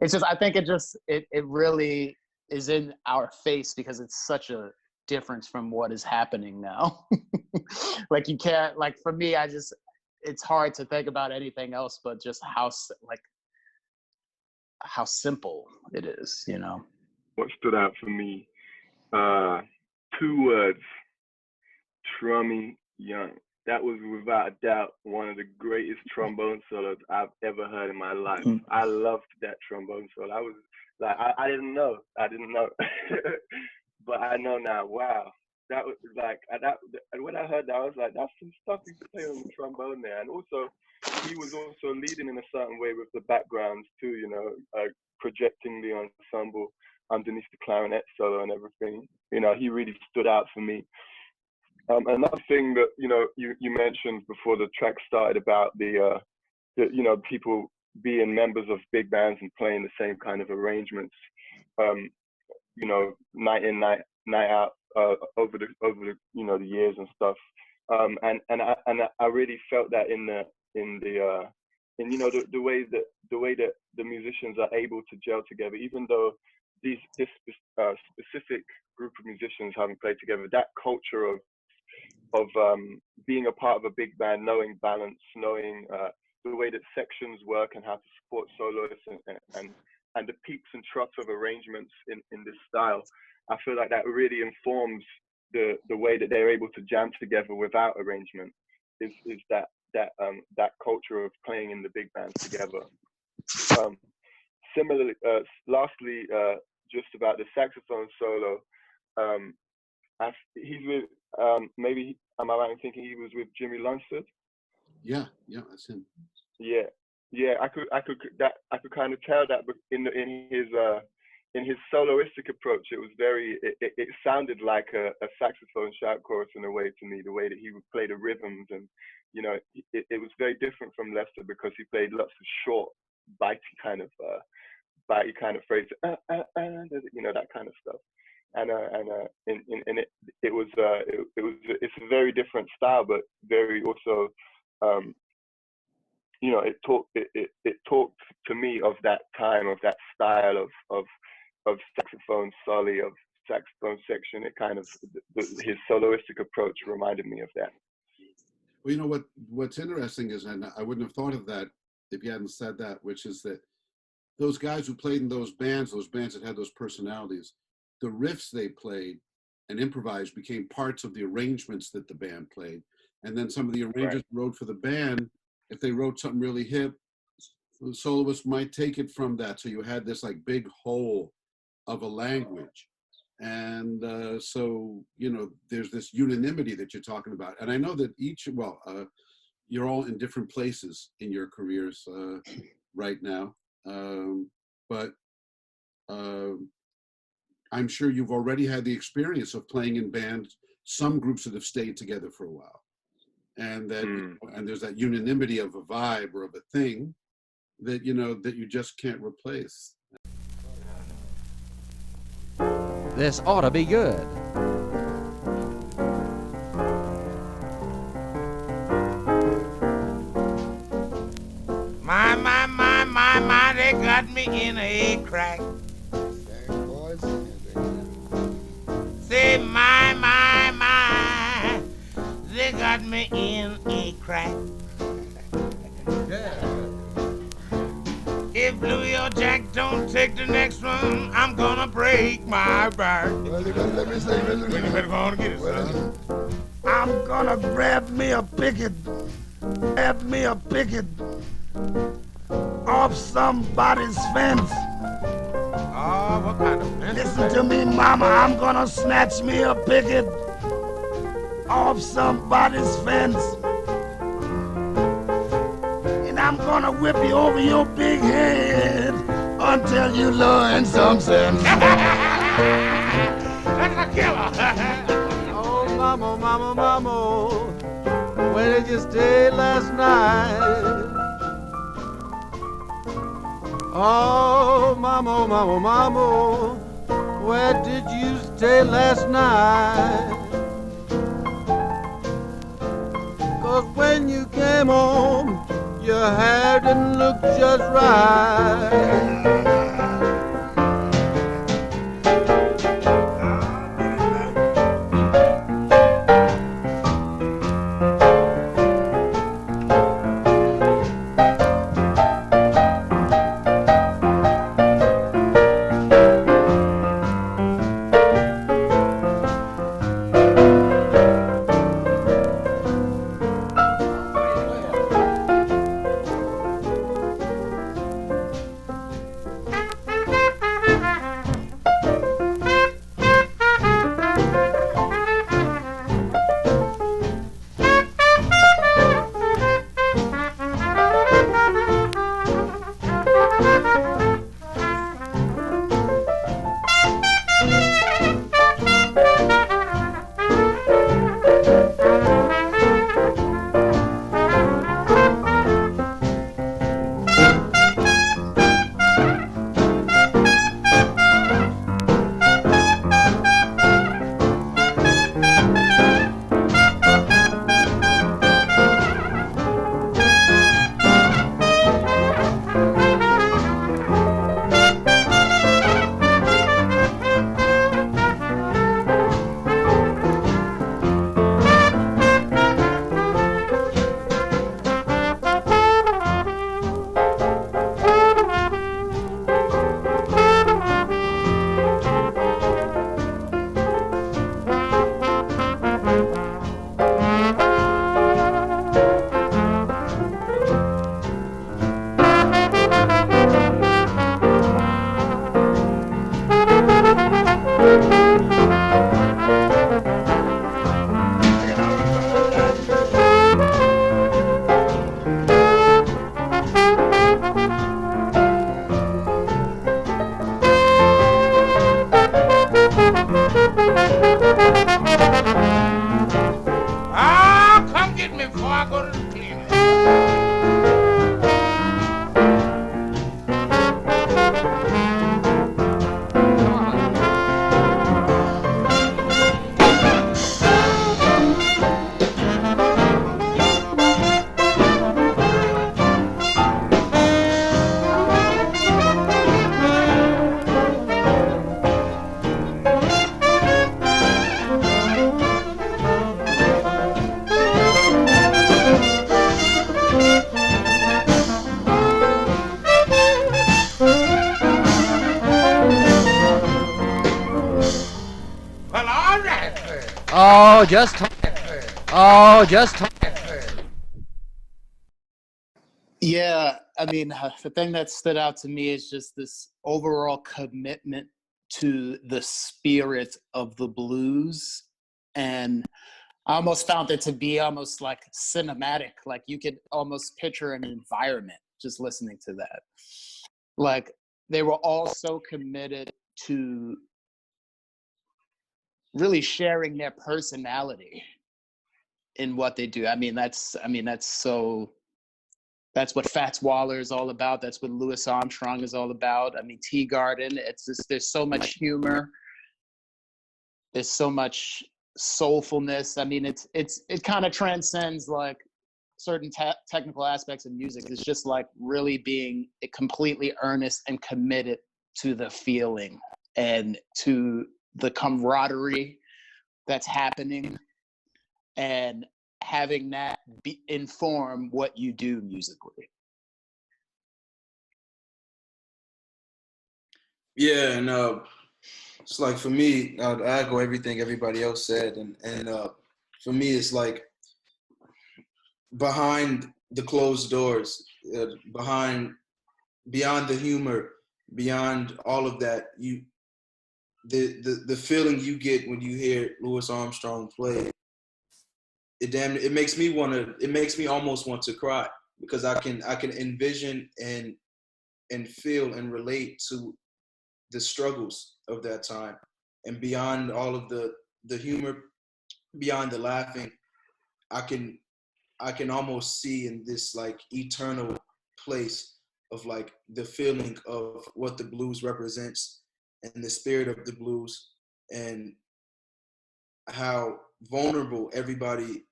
It's just, I think it really is in our face because it's such a difference from what is happening now. Like, you can't, like, for me, it's hard to think about anything else but just how simple it is, you know. What stood out for me, 2 words: Trummy Young. That was without a doubt one of the greatest trombone solos I've ever heard in my life. I loved that trombone solo. I was like, I didn't know, but I know now. Wow, that was like when I heard that, I was like, that's some stuff you can play on the trombone there. And also, he was also leading in a certain way with the backgrounds too. You know, projecting the ensemble underneath the clarinet solo and everything. You know, he really stood out for me. Another thing that, you know, you mentioned before the track started about the you know, people being members of big bands and playing the same kind of arrangements, you know, night in, night out, over the you know, the years and stuff. And I really felt that in you know, the way that the musicians are able to gel together, even though this specific group of musicians haven't played together. That culture of being a part of a big band, knowing balance, knowing the way that sections work and how to support soloists and the peaks and troughs of arrangements in this style. I feel like that really informs the way that they're able to jam together without arrangement. Is that culture of playing in the big bands together. Similarly, lastly, just about the saxophone solo. He's with maybe, am I right in thinking he was with Jimmy Lunceford? Yeah, that's him. Yeah. I could kind of tell that in his soloistic approach, it was it sounded like a saxophone shout chorus in a way to me, the way that he would play the rhythms, and you know, it was very different from Lester because he played lots of short, bitey kind of bitey kind of phrase, you know, that kind of stuff. And it was it's a very different style, but very also, you know, it talked to me of that time, of that style of saxophone soli, of saxophone section. It kind of his soloistic approach reminded me of that. Well, you know what's interesting is, and I wouldn't have thought of that if you hadn't said that, which is that those guys who played in those bands that had those personalities, the riffs they played and improvised became parts of the arrangements that the band played. And then some of the arrangers wrote for the band, if they wrote something really hip, the soloist might take it from that. So you had this like big whole of a language. And so, you know, there's this unanimity that you're talking about. And I know that you're all in different places in your careers right now. But I'm sure you've already had the experience of playing in bands, some groups that have stayed together for a while. And that, and there's that unanimity of a vibe or of a thing that, you know, that you just can't replace. This ought to be good. My, they got me in a crack. Say, my, they got me in a crack. If Louis or Jack don't take the next one, I'm gonna break my back. Well, you better let me sing. You better go on and get it, son. I'm gonna grab me a picket off somebody's fence. Oh, what kind of fence? Listen to me, mama, I'm gonna snatch me a picket off somebody's fence. And I'm gonna whip you over your big head until you learn some sense. That's a killer. Oh, mama, where did you stay last night? Oh, mama, where did you stay last night? 'Cause when you came home, your hair didn't look just right. Oh, just talk. Oh, just talk. Yeah, I mean, the thing that stood out to me is just this overall commitment to the spirit of the blues. And I almost found it to be almost like cinematic. Like you could almost picture an environment just listening to that. Like they were all so committed to really sharing their personality in what they do. That's what Fats Waller is all about. That's what Louis Armstrong is all about. Teagarden, it's just, there's so much humor. There's so much soulfulness. It kind of transcends like certain technical aspects of music. It's just like really being completely earnest and committed to the feeling and to the camaraderie that's happening, and having that inform what you do musically. Yeah, and it's like for me, I echo everything everybody else said, and for me, it's like behind the closed doors, beyond the humor, beyond all of that, the feeling you get when you hear Louis Armstrong play, it makes me almost want to cry, because I can envision and feel and relate to the struggles of that time, and beyond all of the humor, beyond the laughing, I can almost see in this like eternal place of like the feeling of what the blues represents and the spirit of the blues, and how vulnerable everybody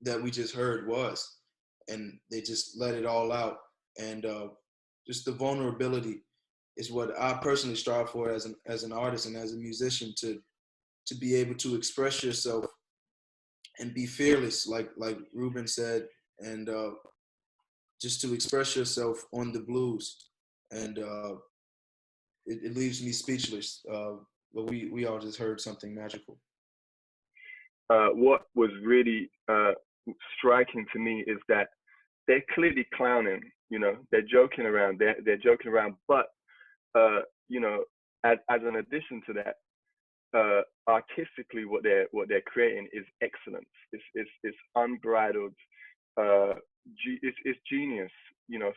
that we just heard was, and they just let it all out. And just the vulnerability is what I personally strive for as an artist and as a musician, to be able to express yourself and be fearless, like Ruben said, and just to express yourself on the blues. And it leaves me speechless. But we all just heard something magical. What was really striking to me is that they're clearly clowning. They're joking around. They're joking around, but as an addition to that, artistically, what they're creating is excellence. It's unbridled. It's genius.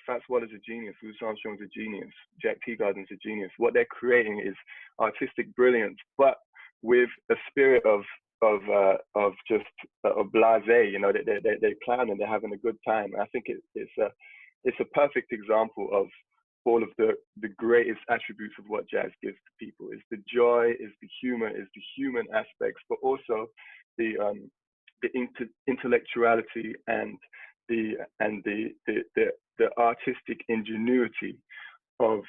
Fats Waller's a genius. Louis Armstrong's a genius. Jack Teagarden's a genius. What they're creating is artistic brilliance, but with a spirit of just blasé. They're clowning. They're having a good time. I think it's a perfect example of all of the greatest attributes of what jazz gives to people. Is the joy, is the humor, is the human aspects, but also the intellectuality and the artistic ingenuity of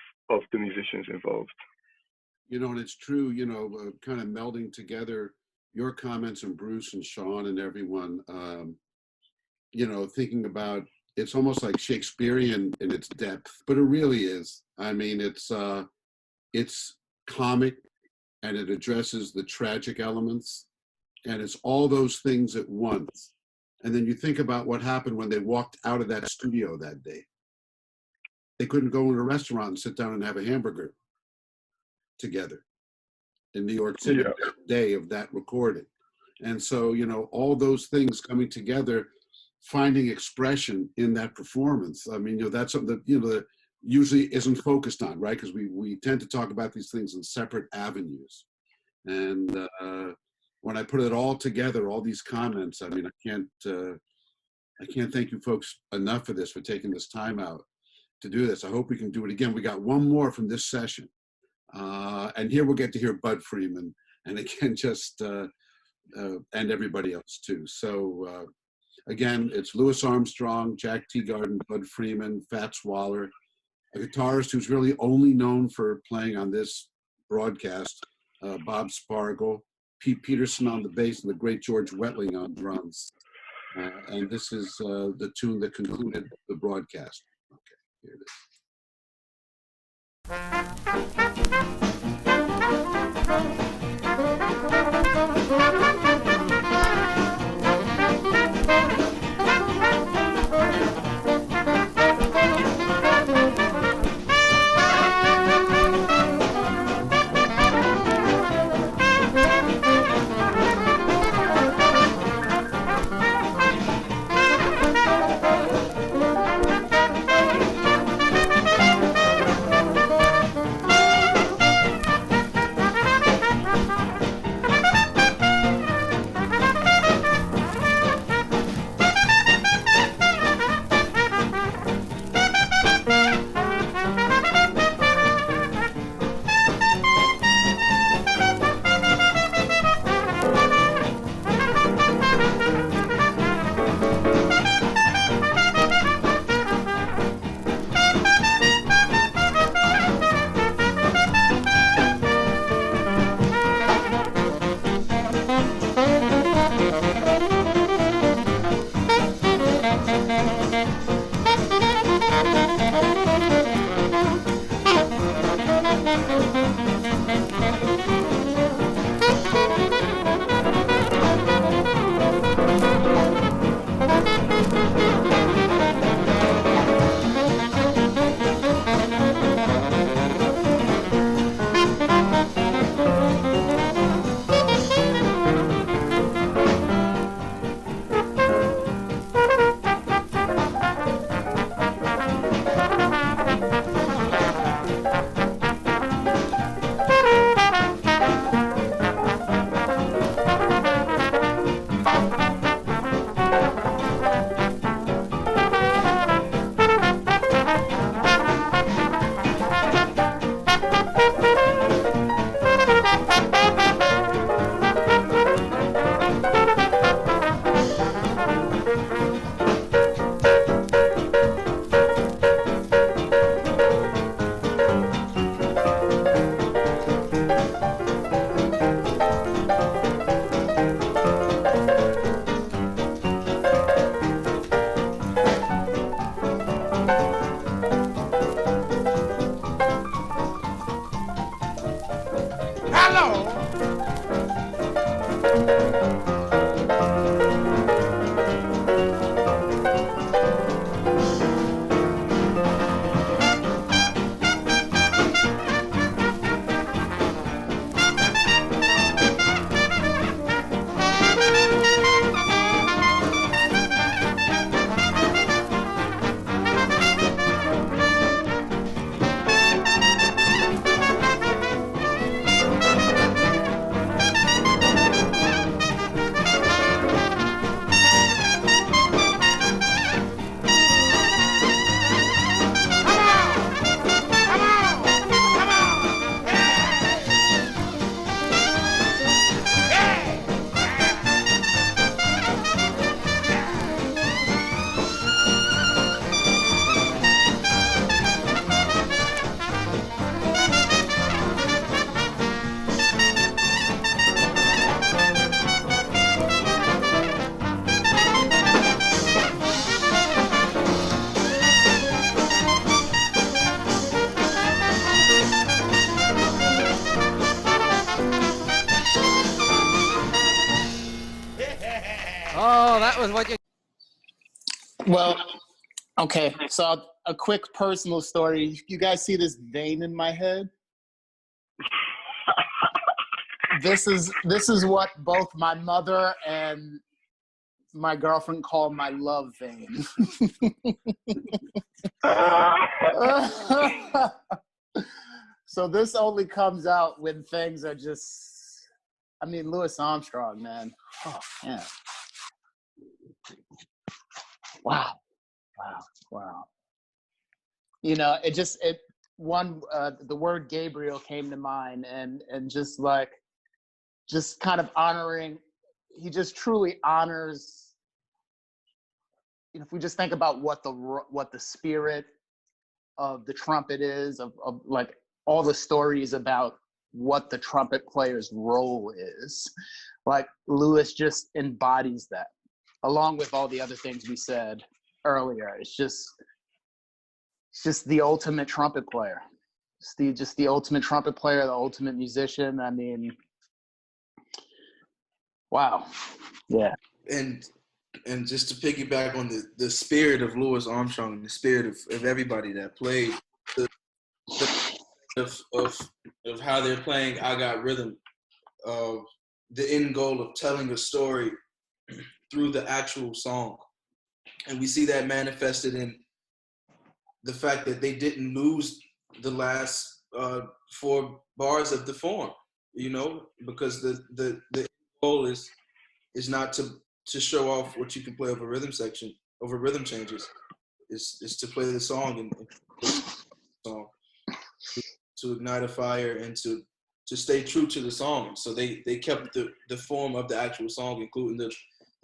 the musicians involved. And it's true, kind of melding together your comments and Bruce and Sean and everyone, thinking about, it's almost like Shakespearean in its depth, but it really is. It's comic, and it addresses the tragic elements, and it's all those things at once. And then you think about what happened when they walked out of that studio that day. They couldn't go in a restaurant and sit down and have a hamburger together in New York City that day of that recording. And so, all those things coming together, finding expression in that performance. That's something that, that usually isn't focused on, right? Because we tend to talk about these things in separate avenues. And when I put it all together, all these comments, I can't thank you folks enough for this, for taking this time out to do this. I hope we can do it again. We got one more from this session. And here we'll get to hear Bud Freeman, and again, just, and everybody else too. So again, it's Louis Armstrong, Jack Teagarden, Bud Freeman, Fats Waller, a guitarist who's really only known for playing on this broadcast, Bob Spargle, Pete Peterson on the bass, and the great George Wetling on drums. And this is the tune that concluded the broadcast. Okay, here it is. Oh, that was what you... Well, okay, so a quick personal story. You guys see this vein in my head? This is what both my mother and my girlfriend call my love vein. So this only comes out when things are just, I mean, Louis Armstrong, man. Oh, man. Wow. You know, the word Gabriel came to mind, and just kind of honoring, he just truly honors, you know, if we just think about what the spirit of the trumpet is, of like all the stories about what the trumpet player's role is, like Louis just embodies that, along with all the other things we said earlier. It's just the ultimate trumpet player. It's just the ultimate trumpet player, the ultimate musician. I mean, Wow. Yeah. And just to piggyback on the spirit of Louis Armstrong and the spirit of everybody that played, of how they're playing I Got Rhythm, the end goal of telling a story through the actual song. And we see that manifested in the fact that they didn't lose the last 4 bars of the form, because the goal is not to show off what you can play over rhythm section, over rhythm changes. Is to play the song and song, to ignite a fire and to stay true to the song. So they kept the form of the actual song, including the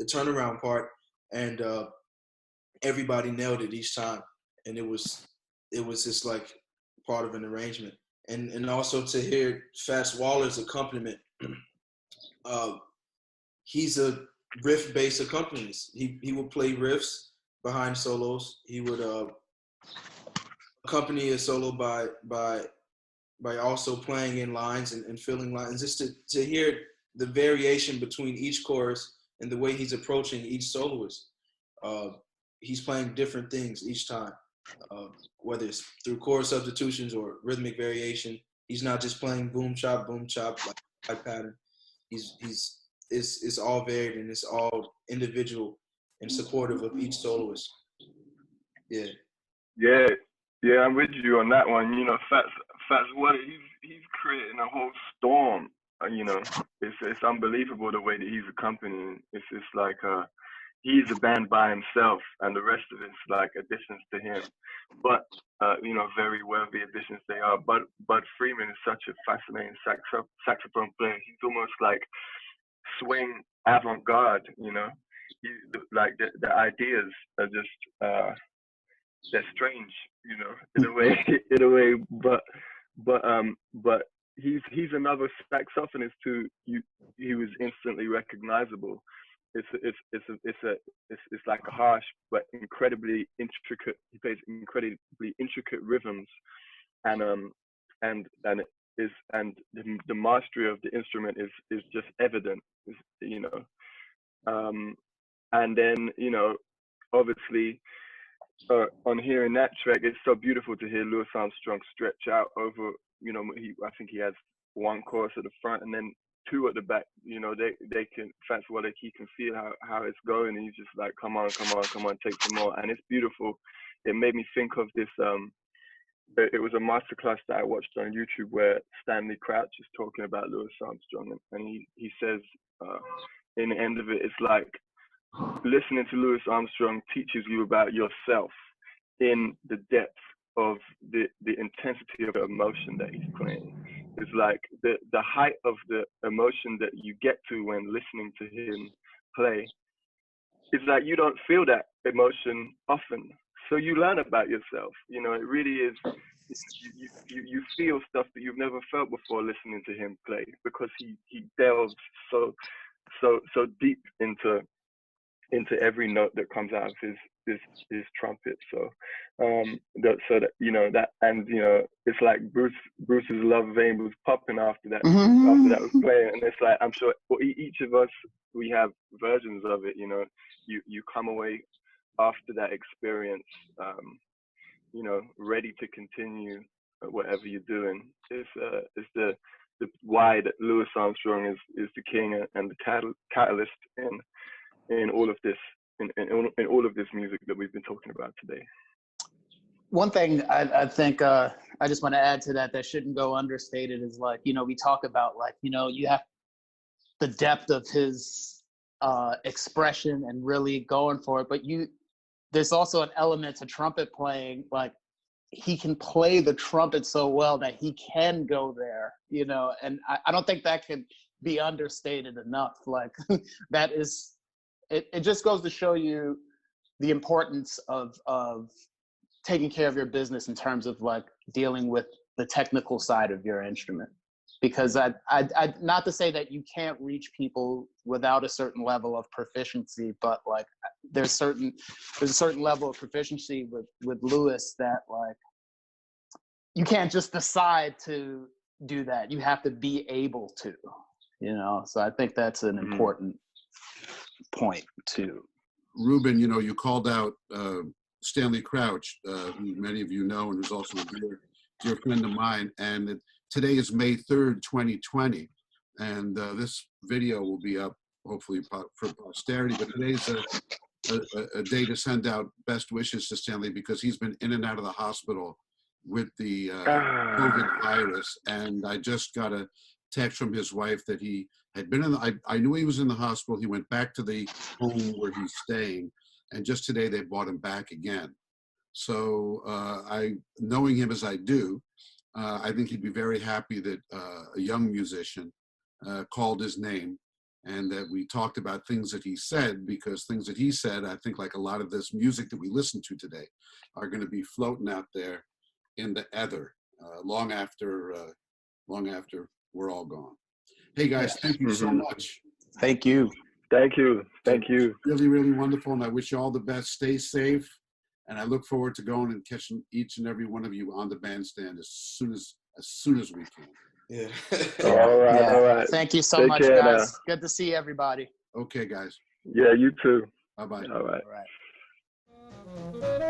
turnaround part, and everybody nailed it each time. And it was just like part of an arrangement. And also to hear Fats Waller's accompaniment, he's a riff-based accompanist. He would play riffs behind solos. He would accompany a solo by also playing in lines and filling lines. Just to hear the variation between each chorus and the way he's approaching each soloist. He's playing different things each time, whether it's through chord substitutions or rhythmic variation. He's not just playing boom chop like pattern. It's all varied and it's all individual and supportive of each soloist. Yeah. Yeah, I'm with you on that one. Fats Waller, he's creating a whole storm. It's unbelievable the way that he's accompanying. It's like he's a band by himself, and the rest of it's like additions to him. But very worthy additions they are. But Bud Freeman is such a fascinating saxophone player. He's almost like swing avant-garde. Like the ideas are just they're strange, in a way. But he's another saxophonist who he was instantly recognizable. It's like a harsh but incredibly intricate. He plays incredibly intricate rhythms, and the mastery of the instrument is just evident, and then obviously. On hearing that track, it's so beautiful to hear Louis Armstrong stretch out over, I think he has 1 chorus at the front and then 2 at the back. They can, Fats Waller, he can feel how it's going, and he's just like, come on, take some more. And it's beautiful. It made me think of this, it was a masterclass that I watched on YouTube where Stanley Crouch is talking about Louis Armstrong, and he says, in the end of it, it's like, listening to Louis Armstrong teaches you about yourself in the depth of the intensity of the emotion that he's playing. It's like the height of the emotion that you get to when listening to him play. It's like you don't feel that emotion often, so you learn about yourself. It really is. You feel stuff that you've never felt before listening to him play, because he delves so deep into every note that comes out of his trumpet. So it's like Bruce's love vein was popping after that was playing, and it's like, I'm sure for each of us we have versions of it. You come away after that experience, ready to continue whatever you're doing. It's the why that Louis Armstrong is the king and the catalyst in all of this, in all of this music that we've been talking about today. One thing I think I just want to add to that shouldn't go understated is like, we talk about like, you have the depth of his expression and really going for it, but there's also an element to trumpet playing. Like, he can play the trumpet so well that he can go there, and I don't think that could be understated enough. Like, that is, it just goes to show you the importance of taking care of your business in terms of like dealing with the technical side of your instrument. Because I not to say that you can't reach people without a certain level of proficiency, but like there's a certain level of proficiency with Louis that like you can't just decide to do that. You have to be able to, You know, so I think that's an important point too. Ruben, you know, you called out Stanley Crouch, who many of you know, and who's also a dear friend of mine. And today is May 3rd, 2020. And this video will be up, hopefully, for posterity. But today's a day to send out best wishes to Stanley, because he's been in and out of the hospital with the COVID virus. And I just got a text from his wife that he had been in I knew he was in the hospital. He went back to the home where he's staying, and just today they brought him back again. So knowing him as I do, I think he'd be very happy that a young musician called his name, and that we talked about things that he said, because things that he said, I think, like a lot of this music that we listen to today, are going to be floating out there in the ether long after we're all gone. Hey guys, thank you so much. Thank you. Thank you. Thank you. Really, really wonderful, and I wish you all the best. Stay safe, and I look forward to going and catching each and every one of you on the bandstand as soon as we can. Yeah. All right. Thank you so Take much, care guys. now. Good to see everybody. Okay, guys. Yeah, you too. Bye-bye. All right. All right.